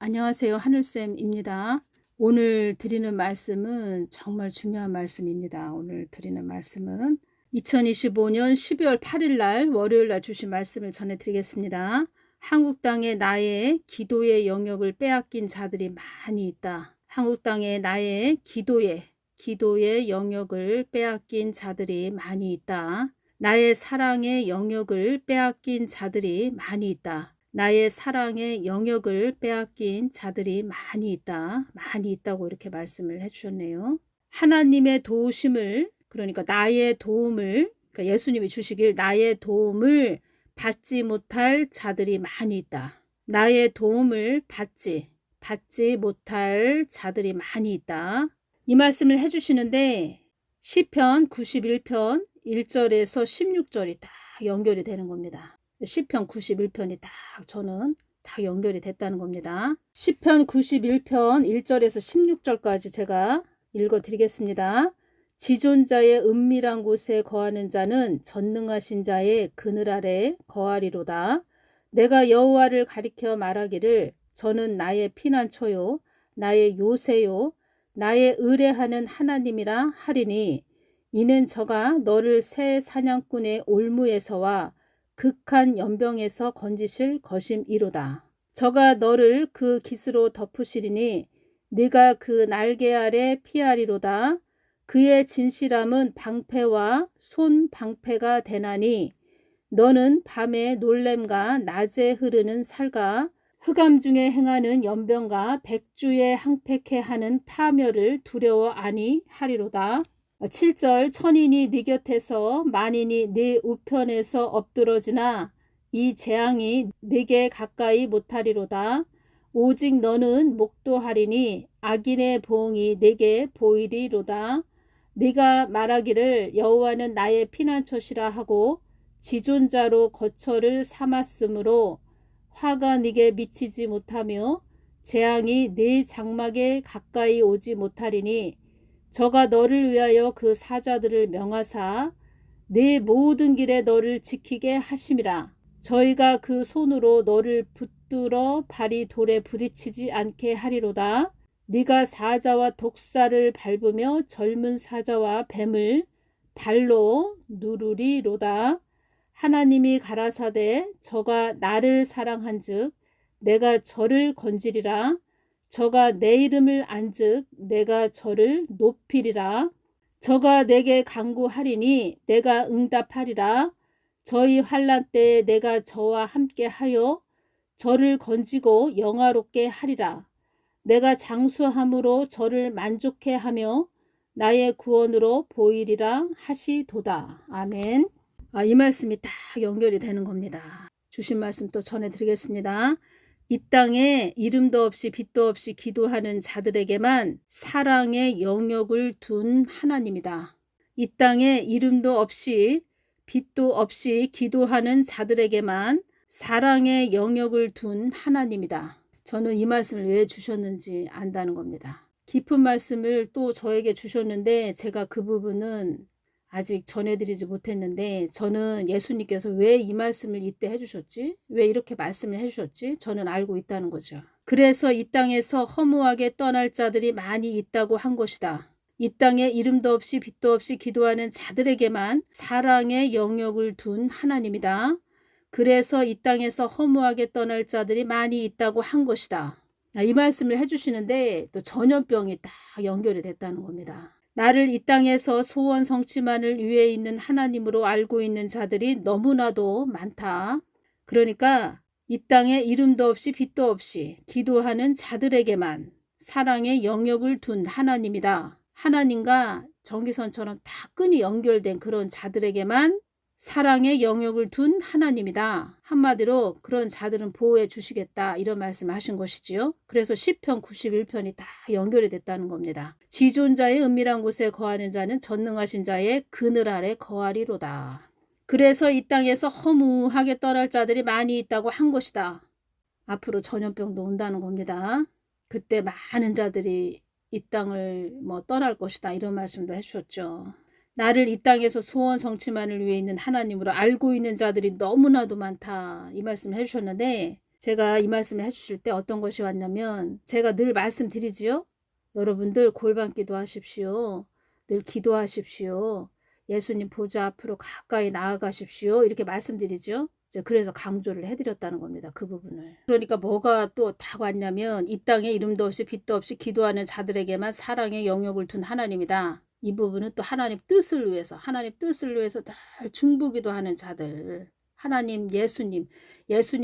안녕하세요. 하늘쌤입니다. 오늘 드리는 말씀은 정말 중요한 말씀입니다. 오늘 드리는 말씀은 2025년 12월 8일 날 월요일 날 주신 말씀을 전해드리겠습니다. 한국 땅에 나의 기도의 영역을 빼앗긴 자들이 많이 있다. 한국 땅에 나의 기도의 영역을 빼앗긴 자들이 많이 있다. 나의 사랑의 영역을 빼앗긴 자들이 많이 있다. 나의 사랑의 영역을 빼앗긴 자들이 많이 있다. 많이 있다고 이렇게 말씀을 해주셨네요. 하나님의 도우심을, 그러니까 나의 도움을, 그러니까 예수님이 주시길 나의 도움을 받지 못할 자들이 많이 있다. 나의 도움을 받지 못할 자들이 많이 있다. 이 말씀을 해주시는데 시편 91편 1절에서 16절이 다 연결이 되는 겁니다. 시편 91편이 저는 다 연결이 됐다는 겁니다. 시편 91편 1절에서 16절까지 제가 읽어드리겠습니다. 지존자의 은밀한 곳에 거하는 자는 전능하신 자의 그늘 아래 거하리로다. 내가 여호와를 가리켜 말하기를 저는 나의 피난처요 나의 요새요 나의 의뢰하는 하나님이라 하리니 이는 저가 너를 새 사냥꾼의 올무에서와 극한 연병에서 건지실 것임이로다. 저가 너를 그 깃으로 덮으시리니 네가 그 날개 아래 피하리로다. 그의 진실함은 방패와 손 방패가 되나니 너는 밤에 놀램과 낮에 흐르는 살과 흑암 중에 행하는 연병과 백주에 항팩해 하는 파멸을 두려워 아니하리로다. 7절 천인이 네 곁에서 만인이 네 우편에서 엎드러지나 이 재앙이 네게 가까이 못하리로다. 오직 너는 목도하리니 악인의 보응이 네게 보이리로다. 네가 말하기를 여호와는 나의 피난처시라 하고 지존자로 거처를 삼았으므로 화가 네게 미치지 못하며 재앙이 네 장막에 가까이 오지 못하리니 저가 너를 위하여 그 사자들을 명하사 네 모든 길에 너를 지키게 하심이라. 저희가 그 손으로 너를 붙들어 발이 돌에 부딪히지 않게 하리로다. 네가 사자와 독사를 밟으며 젊은 사자와 뱀을 발로 누르리로다. 하나님이 가라사대 저가 나를 사랑한즉 내가 저를 건지리라. 저가 내 이름을 안즉 내가 저를 높이리라. 저가 내게 간구하리니 내가 응답하리라. 저희 환난 때에 내가 저와 함께하여 저를 건지고 영화롭게 하리라. 내가 장수함으로 저를 만족해 하며 나의 구원으로 보이리라 하시도다. 아멘. 이 말씀이 다 연결이 되는 겁니다. 주신 말씀 또 전해드리겠습니다. 이 땅에 이름도 없이 빛도 없이 기도하는 자들에게만 사랑의 영역을 둔 하나님이다. 이 땅에 이름도 없이 빛도 없이 기도하는 자들에게만 사랑의 영역을 둔 하나님이다. 저는 이 말씀을 왜 주셨는지 안다는 겁니다. 깊은 말씀을 또 저에게 주셨는데 제가 그 부분은 아직 전해드리지 못했는데 저는 예수님께서 왜 이 말씀을 이때 해주셨지? 왜 이렇게 말씀을 해주셨지? 저는 알고 있다는 거죠. 그래서 이 땅에서 허무하게 떠날 자들이 많이 있다고 한 것이다. 이 땅에 이름도 없이 빛도 없이 기도하는 자들에게만 사랑의 영역을 둔 하나님이다. 그래서 이 땅에서 허무하게 떠날 자들이 많이 있다고 한 것이다. 이 말씀을 해주시는데 또 전염병이 딱 연결이 됐다는 겁니다. 나를 이 땅에서 소원 성취만을 위해 있는 하나님으로 알고 있는 자들이 너무나도 많다. 그러니까 이 땅에 이름도 없이 빛도 없이 기도하는 자들에게만 사랑의 영역을 둔 하나님이다. 하나님과 전기선처럼 다 끈이 연결된 그런 자들에게만 사랑의 영역을 둔 하나님이다. 한마디로 그런 자들은 보호해 주시겠다 이런 말씀을 하신 것이지요. 그래서 시편 91편이 다 연결이 됐다는 겁니다. 지존자의 은밀한 곳에 거하는 자는 전능하신 자의 그늘 아래 거하리로다. 그래서 이 땅에서 허무하게 떠날 자들이 많이 있다고 한 것이다. 앞으로 전염병도 온다는 겁니다. 그때 많은 자들이 이 땅을 떠날 것이다 이런 말씀도 해주셨죠. 나를 이 땅에서 소원 성취만을 위해 있는 하나님으로 알고 있는 자들이 너무나도 많다 이 말씀을 해주셨는데 제가 이 말씀을 해주실 때 어떤 것이 왔냐면, 제가 늘 말씀드리지요. 여러분들 골반 기도하십시오. 늘 기도하십시오. 예수님 보좌 앞으로 가까이 나아가십시오. 이렇게 말씀드리죠. 그래서 강조를 해드렸다는 겁니다. 그 부분을. 그러니까 뭐가 또 다 왔냐면, 이 땅에 이름도 없이 빛도 없이 기도하는 자들에게만 사랑의 영역을 둔 하나님이다. 이 부분은 또 하나님 뜻을 위해서 늘 중보기도하는 자들, 하나님, 예수님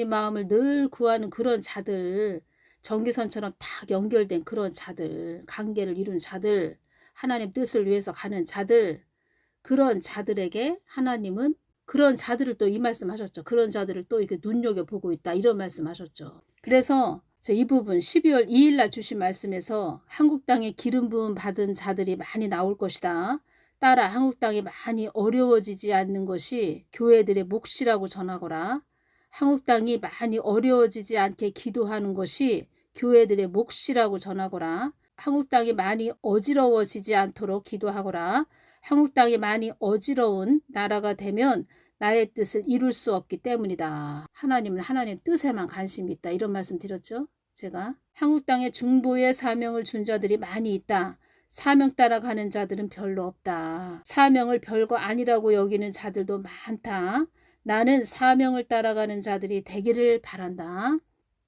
마음을 늘 구하는 그런 자들, 전기선처럼 딱 연결된 그런 자들, 관계를 이룬 자들, 하나님 뜻을 위해서 가는 자들, 그런 자들에게 하나님은 그런 자들을 또 이 말씀하셨죠. 그런 자들을 또 이렇게 눈여겨보고 있다. 이런 말씀하셨죠. 그래서 이 부분 12월 2일 날 주신 말씀에서 한국 땅에 기름 부음 받은 자들이 많이 나올 것이다. 따라 한국 땅이 많이 어려워지지 않는 것이 교회들의 몫이라고 전하거라. 한국 땅이 많이 어려워지지 않게 기도하는 것이 교회들의 몫이라고 전하거라. 한국 땅이 많이 어지러워지지 않도록 기도하거라. 한국 땅이 많이 어지러운 나라가 되면 나의 뜻을 이룰 수 없기 때문이다. 하나님은 하나님 뜻에만 관심이 있다. 이런 말씀 드렸죠. 제가 한국 땅에 중보의 사명을 준 자들이 많이 있다. 사명 따라가는 자들은 별로 없다. 사명을 별거 아니라고 여기는 자들도 많다. 나는 사명을 따라가는 자들이 되기를 바란다.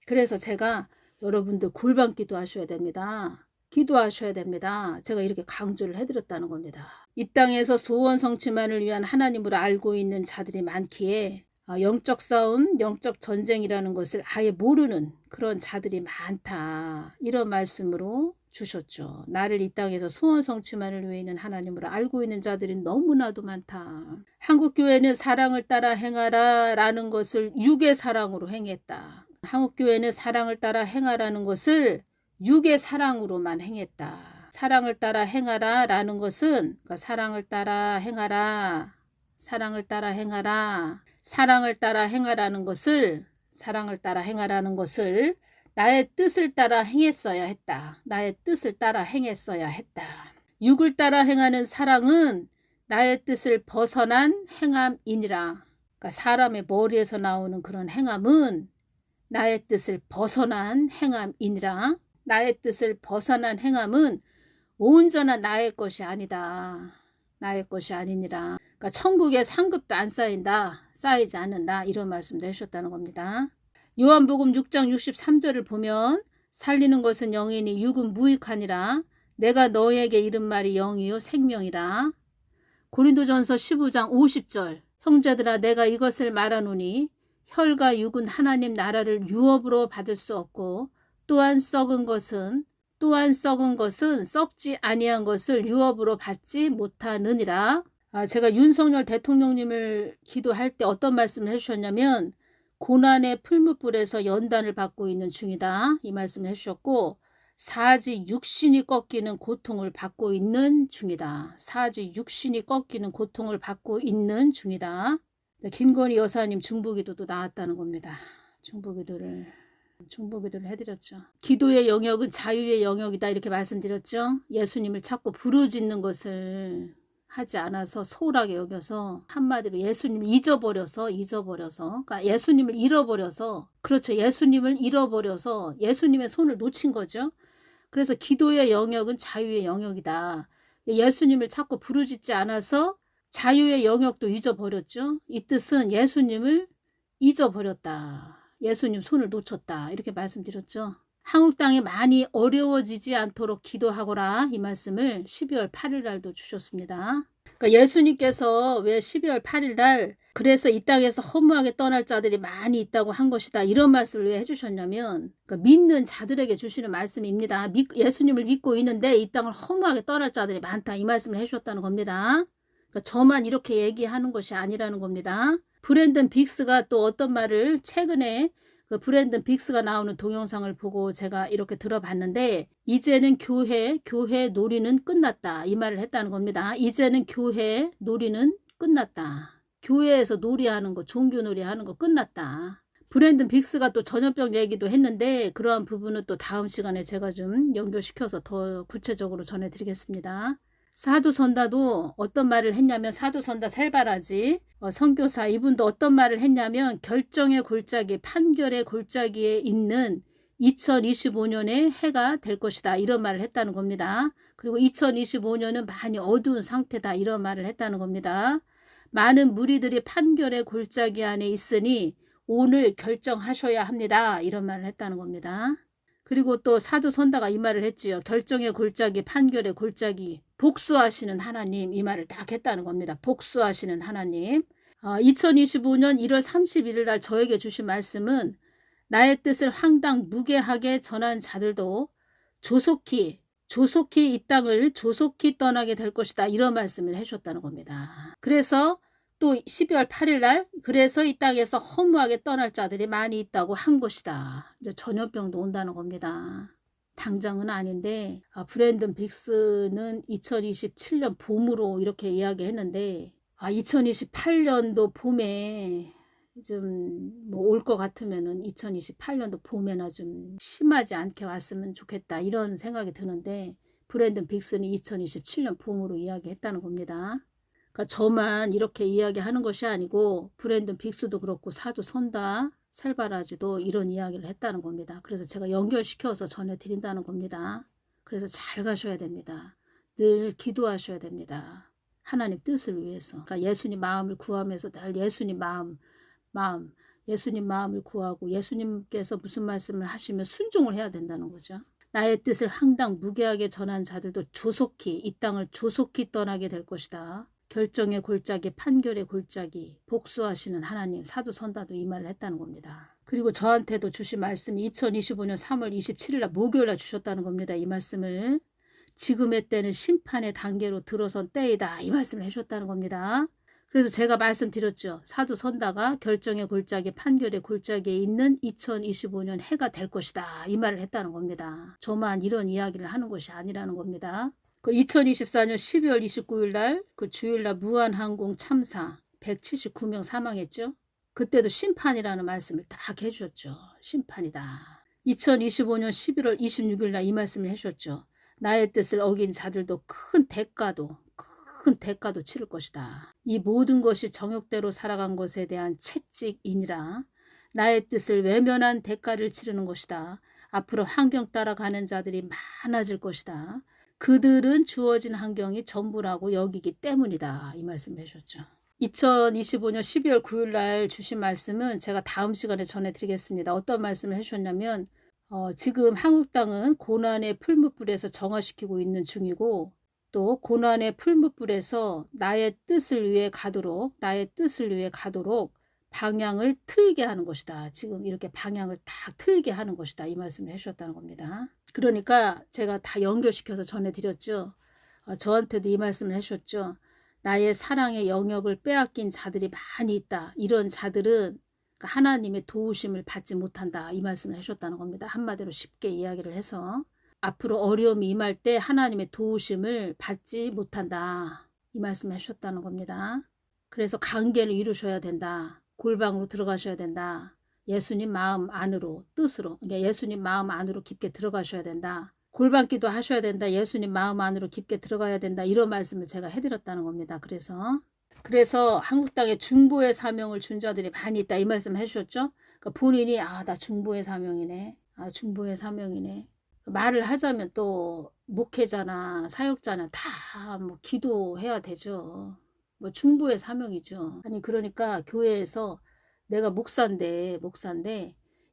그래서 제가 여러분들 골반 기도하셔야 됩니다. 기도하셔야 됩니다. 제가 이렇게 강조를 해드렸다는 겁니다. 이 땅에서 소원 성취만을 위한 하나님으로 알고 있는 자들이 많기에 영적 싸움, 영적 전쟁이라는 것을 아예 모르는 그런 자들이 많다. 이런 말씀으로 주셨죠. 나를 이 땅에서 소원 성취만을 위해 있는 하나님으로 알고 있는 자들이 너무나도 많다. 한국교회는 사랑을 따라 행하라 라는 것을 육의 사랑으로 행했다. 한국교회는 사랑을 따라 행하라는 것을 육의 사랑으로만 행했다. 사랑을 따라 행하라 라는 것은 사랑을 따라 행하라, 사랑을 따라 행하라, 사랑을 따라 행하라는 것을 나의 뜻을 따라 행했어야 했다. 나의 뜻을 따라 행했어야 했다. 육을 따라 행하는 사랑은 나의 뜻을 벗어난 행함이니라. 그러니까 사람의 머리에서 나오는 그런 행함은 나의 뜻을 벗어난 행함이니라. 나의 뜻을 벗어난 행함은 온전한 나의 것이 아니다. 나의 것이 아니니라. 그러니까 천국에 상급도 안 쌓인다. 쌓이지 않는다. 이런 말씀도 해주셨다는 겁니다. 요한복음 6장 63절을 보면 살리는 것은 영이니 육은 무익하니라. 내가 너에게 이른 말이 영이요 생명이라. 고린도전서 15장 50절 형제들아 내가 이것을 말하노니 혈과 육은 하나님 나라를 유업으로 받을 수 없고 또한 썩은 것은 썩지 아니한 것을 유업으로 받지 못하느니라. 제가 윤석열 대통령님을 기도할 때 어떤 말씀을 해주셨냐면 고난의 풀무불에서 연단을 받고 있는 중이다. 이 말씀을 해주셨고 사지 육신이 꺾이는 고통을 받고 있는 중이다. 사지 육신이 꺾이는 고통을 받고 있는 중이다. 김건희 여사님 중보기도도 나왔다는 겁니다. 중보기도를 해드렸죠. 기도의 영역은 자유의 영역이다 이렇게 말씀드렸죠. 예수님을 찾고 부르짖는 것을 하지 않아서 소홀하게 여겨서 한마디로 예수님을 잊어버려서 그러니까 예수님을 잃어버려서 그렇죠. 예수님을 잃어버려서 예수님의 손을 놓친 거죠. 그래서 기도의 영역은 자유의 영역이다. 예수님을 찾고 부르짖지 않아서 자유의 영역도 잊어버렸죠. 이 뜻은 예수님을 잊어버렸다. 예수님 손을 놓쳤다. 이렇게 말씀드렸죠. 한국 땅이 많이 어려워지지 않도록 기도하거라. 이 말씀을 12월 8일 날도 주셨습니다. 그러니까 예수님께서 왜 12월 8일 날 그래서 이 땅에서 허무하게 떠날 자들이 많이 있다고 한 것이다. 이런 말씀을 왜 해주셨냐면 그러니까 믿는 자들에게 주시는 말씀입니다. 예수님을 믿고 있는데 이 땅을 허무하게 떠날 자들이 많다. 이 말씀을 해주셨다는 겁니다. 그러니까 저만 이렇게 얘기하는 것이 아니라는 겁니다. 브랜든 빅스가 또 어떤 말을 최근에 그 브랜든 빅스가 나오는 동영상을 보고 제가 이렇게 들어봤는데 이제는 교회 놀이는 끝났다. 이 말을 했다는 겁니다. 이제는 교회 놀이는 끝났다. 교회에서 놀이하는 거, 종교 놀이하는 거 끝났다. 브랜든 빅스가 또 전염병 얘기도 했는데 그러한 부분은 또 다음 시간에 제가 좀 연결시켜서 더 구체적으로 전해드리겠습니다. 사도 선다도 어떤 말을 했냐면, 사도 선다 셀바라지 선교사 이분도 어떤 말을 했냐면, 결정의 골짜기, 판결의 골짜기에 있는 2025년의 해가 될 것이다, 이런 말을 했다는 겁니다. 그리고 2025년은 많이 어두운 상태다, 이런 말을 했다는 겁니다. 많은 무리들이 판결의 골짜기 안에 있으니 오늘 결정하셔야 합니다, 이런 말을 했다는 겁니다. 그리고 또 사도 선다가 이 말을 했지요. 결정의 골짜기, 판결의 골짜기, 복수하시는 하나님, 이 말을 딱 했다는 겁니다. 복수하시는 하나님. 2025년 1월 31일 날 저에게 주신 말씀은, 나의 뜻을 황당 무계하게 전한 자들도 조속히 이 땅을 조속히 떠나게 될 것이다, 이런 말씀을 해주셨다는 겁니다. 그래서 또 12월 8일 날, 그래서 이 땅에서 허무하게 떠날 자들이 많이 있다고 한 것이다. 이제 전염병도 온다는 겁니다. 당장은 아닌데, 브랜든 빅스는 2027년 봄으로 이렇게 이야기했는데, 2028년도 봄에 좀 뭐 올 것 같으면은 2028년도 봄에나 좀 심하지 않게 왔으면 좋겠다, 이런 생각이 드는데, 브랜든 빅스는 2027년 봄으로 이야기했다는 겁니다. 그러니까 저만 이렇게 이야기하는 것이 아니고, 브랜든 빅스도 그렇고 사도 선다 셀바라지도 이런 이야기를 했다는 겁니다. 그래서 제가 연결시켜서 전해드린다는 겁니다. 그래서 잘 가셔야 됩니다. 늘 기도하셔야 됩니다. 하나님 뜻을 위해서. 그러니까 예수님 마음을 구하면서 늘 예수님 예수님 마음을 구하고, 예수님께서 무슨 말씀을 하시면 순종을 해야 된다는 거죠. 나의 뜻을 황당 무계하게 전한 자들도 조속히 이 땅을 조속히 떠나게 될 것이다. 결정의 골짜기, 판결의 골짜기, 복수하시는 하나님, 사도 선다도 이 말을 했다는 겁니다. 그리고 저한테도 주신 말씀이 2025년 3월 27일 날 목요일 날 주셨다는 겁니다. 이 말씀을, 지금의 때는 심판의 단계로 들어선 때이다, 이 말씀을 해주셨다는 겁니다. 그래서 제가 말씀드렸죠. 사도 선다가 결정의 골짜기, 판결의 골짜기에 있는 2025년 해가 될 것이다, 이 말을 했다는 겁니다. 저만 이런 이야기를 하는 것이 아니라는 겁니다. 그 2024년 12월 29일 날, 그 주일 날 무한항공 참사 179명 사망했죠. 그때도 심판이라는 말씀을 딱 해주셨죠. 심판이다. 2025년 11월 26일 날 이 말씀을 해주셨죠. 나의 뜻을 어긴 자들도 큰 대가도 치를 것이다. 이 모든 것이 정욕대로 살아간 것에 대한 채찍이니라. 나의 뜻을 외면한 대가를 치르는 것이다. 앞으로 환경 따라가는 자들이 많아질 것이다. 그들은 주어진 환경이 전부라고 여기기 때문이다, 이 말씀을 해주셨죠. 2025년 12월 9일 날 주신 말씀은 제가 다음 시간에 전해드리겠습니다. 어떤 말씀을 해주셨냐면, 지금 한국 땅은 고난의 풀무불에서 정화시키고 있는 중이고, 또 고난의 풀무불에서 나의 뜻을 위해 가도록 방향을 틀게 하는 것이다. 지금 이렇게 방향을 딱 틀게 하는 것이다, 이 말씀을 해주셨다는 겁니다. 그러니까 제가 다 연결시켜서 전해드렸죠. 저한테도 이 말씀을 해주셨죠. 나의 사랑의 영역을 빼앗긴 자들이 많이 있다. 이런 자들은 하나님의 도우심을 받지 못한다, 이 말씀을 해주셨다는 겁니다. 한마디로 쉽게 이야기를 해서, 앞으로 어려움이 임할 때 하나님의 도우심을 받지 못한다, 이 말씀을 해주셨다는 겁니다. 그래서 관계를 이루셔야 된다. 골방으로 들어가셔야 된다. 예수님 마음 안으로, 뜻으로, 그러니까 예수님 마음 안으로 깊게 들어가셔야 된다. 골방기도 하셔야 된다. 예수님 마음 안으로 깊게 들어가야 된다. 이런 말씀을 제가 해드렸다는 겁니다. 그래서 한국 땅에 중보의 사명을 준 자들이 많이 있다, 이 말씀 해주셨죠. 그러니까 본인이 나 중보의 사명이네. 중보의 사명이네. 말을 하자면 또 목회자나 사역자는 다 뭐 기도해야 되죠. 뭐 중보의 사명이죠. 아니 그러니까 교회에서 내가 목사인데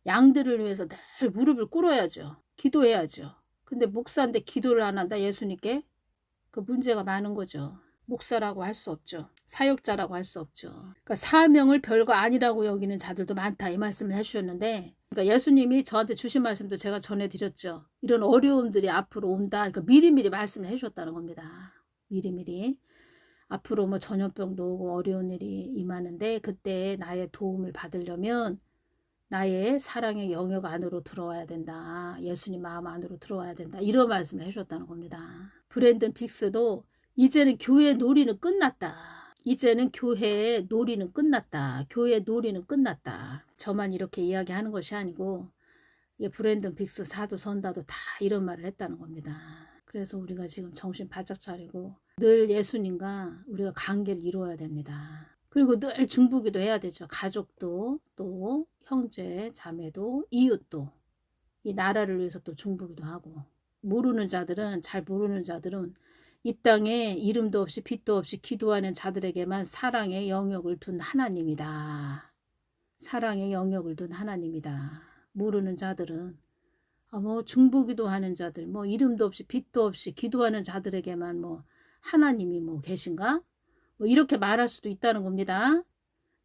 양들을 위해서 늘 무릎을 꿇어야죠. 기도해야죠. 근데 목사인데 기도를 안 한다, 예수님께? 그 문제가 많은 거죠. 목사라고 할 수 없죠. 사역자라고 할 수 없죠. 그러니까 사명을 별거 아니라고 여기는 자들도 많다, 이 말씀을 해주셨는데, 그러니까 예수님이 저한테 주신 말씀도 제가 전해드렸죠. 이런 어려움들이 앞으로 온다. 그러니까 미리미리 말씀을 해주셨다는 겁니다. 미리미리. 앞으로 뭐 전염병도 오고 어려운 일이 임하는데, 그때 나의 도움을 받으려면 나의 사랑의 영역 안으로 들어와야 된다. 예수님 마음 안으로 들어와야 된다. 이런 말씀을 해주셨다는 겁니다. 브랜든 빅스도 이제는 교회 놀이는 끝났다. 교회의 놀이는 끝났다. 저만 이렇게 이야기하는 것이 아니고, 브랜든 빅스, 사도 선다도 다 이런 말을 했다는 겁니다. 그래서 우리가 지금 정신 바짝 차리고 늘 예수님과 우리가 관계를 이루어야 됩니다. 그리고 늘 중보기도 해야 되죠. 가족도, 또 형제, 자매도, 이웃도, 이 나라를 위해서 또 중보기도 하고, 모르는 자들은, 잘 모르는 자들은 이 땅에 이름도 없이 빛도 없이 기도하는 자들에게만 사랑의 영역을 둔 하나님이다. 사랑의 영역을 둔 하나님이다. 모르는 자들은 뭐 중보기도 하는 자들, 뭐 이름도 없이 빛도 없이 기도하는 자들에게만 뭐 하나님이 뭐 계신가? 뭐 이렇게 말할 수도 있다는 겁니다.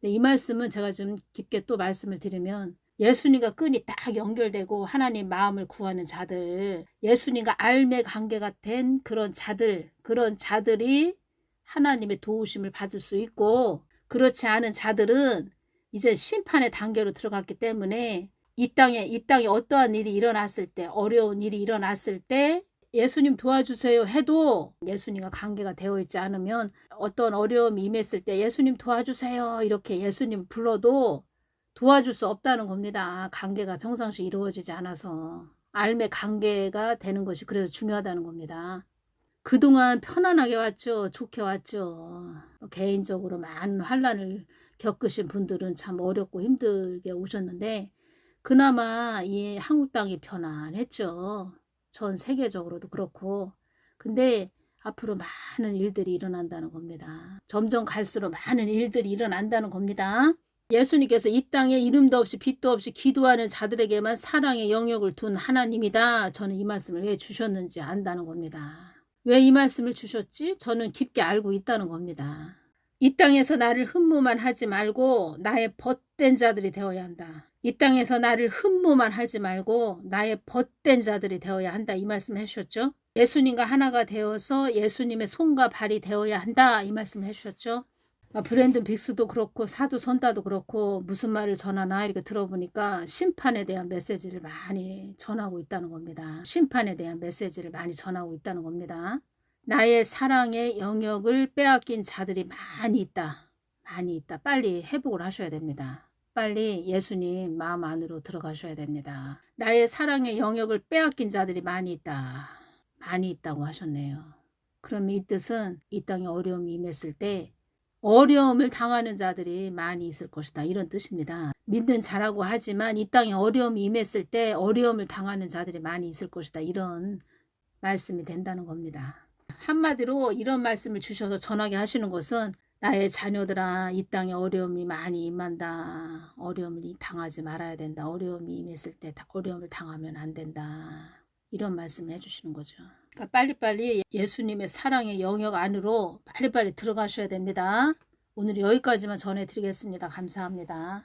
근데 이 말씀은 제가 좀 깊게 또 말씀을 드리면, 예수님과 끈이 딱 연결되고 하나님 마음을 구하는 자들, 예수님과 알매 관계가 된 그런 자들, 그런 자들이 하나님의 도우심을 받을 수 있고, 그렇지 않은 자들은 이제 심판의 단계로 들어갔기 때문에 이 땅에 어떠한 일이 일어났을 때, 어려운 일이 일어났을 때 예수님 도와주세요 해도 예수님과 관계가 되어 있지 않으면, 어떤 어려움이 임했을 때 예수님 도와주세요 이렇게 예수님 불러도 도와줄 수 없다는 겁니다. 관계가 평상시 이루어지지 않아서. 알매 관계가 되는 것이 그래서 중요하다는 겁니다. 그동안 편안하게 왔죠. 좋게 왔죠. 개인적으로 많은 환난을 겪으신 분들은 참 어렵고 힘들게 오셨는데, 그나마 이 한국 땅이 편안했죠. 전 세계적으로도 그렇고. 근데 앞으로 많은 일들이 일어난다는 겁니다. 점점 갈수록 많은 일들이 일어난다는 겁니다. 예수님께서 이 땅에 이름도 없이 빛도 없이 기도하는 자들에게만 사랑의 영역을 둔 하나님이다. 저는 이 말씀을 왜 주셨는지 안다는 겁니다. 왜 이 말씀을 주셨지? 저는 깊게 알고 있다는 겁니다. 이 땅에서 나를 흠모만 하지 말고 나의 벗된 자들이 되어야 한다. 이 땅에서 나를 흠모만 하지 말고 나의 벗된 자들이 되어야 한다. 이 말씀을 해주셨죠. 예수님과 하나가 되어서 예수님의 손과 발이 되어야 한다. 이 말씀을 해주셨죠. 브랜든 빅스도 그렇고 사도 선다도 그렇고 무슨 말을 전하나 이렇게 들어보니까 심판에 대한 메시지를 많이 전하고 있다는 겁니다. 심판에 대한 메시지를 많이 전하고 있다는 겁니다. 나의 사랑의 영역을 빼앗긴 자들이 많이 있다. 많이 있다. 빨리 회복을 하셔야 됩니다. 빨리 예수님 마음 안으로 들어가셔야 됩니다. 나의 사랑의 영역을 빼앗긴 자들이 많이 있다. 많이 있다고 하셨네요. 그럼 이 뜻은 이 땅에 어려움이 임했을 때 어려움을 당하는 자들이 많이 있을 것이다. 이런 뜻입니다. 믿는 자라고 하지만 이 땅에 어려움이 임했을 때 어려움을 당하는 자들이 많이 있을 것이다. 이런 말씀이 된다는 겁니다. 한마디로 이런 말씀을 주셔서 전하게 하시는 것은, 나의 자녀들아 이 땅에 어려움이 많이 임한다. 어려움을 당하지 말아야 된다. 어려움이 임했을 때 어려움을 당하면 안 된다. 이런 말씀을 해주시는 거죠. 그러니까 빨리빨리 예수님의 사랑의 영역 안으로 빨리빨리 들어가셔야 됩니다. 오늘 여기까지만 전해드리겠습니다. 감사합니다.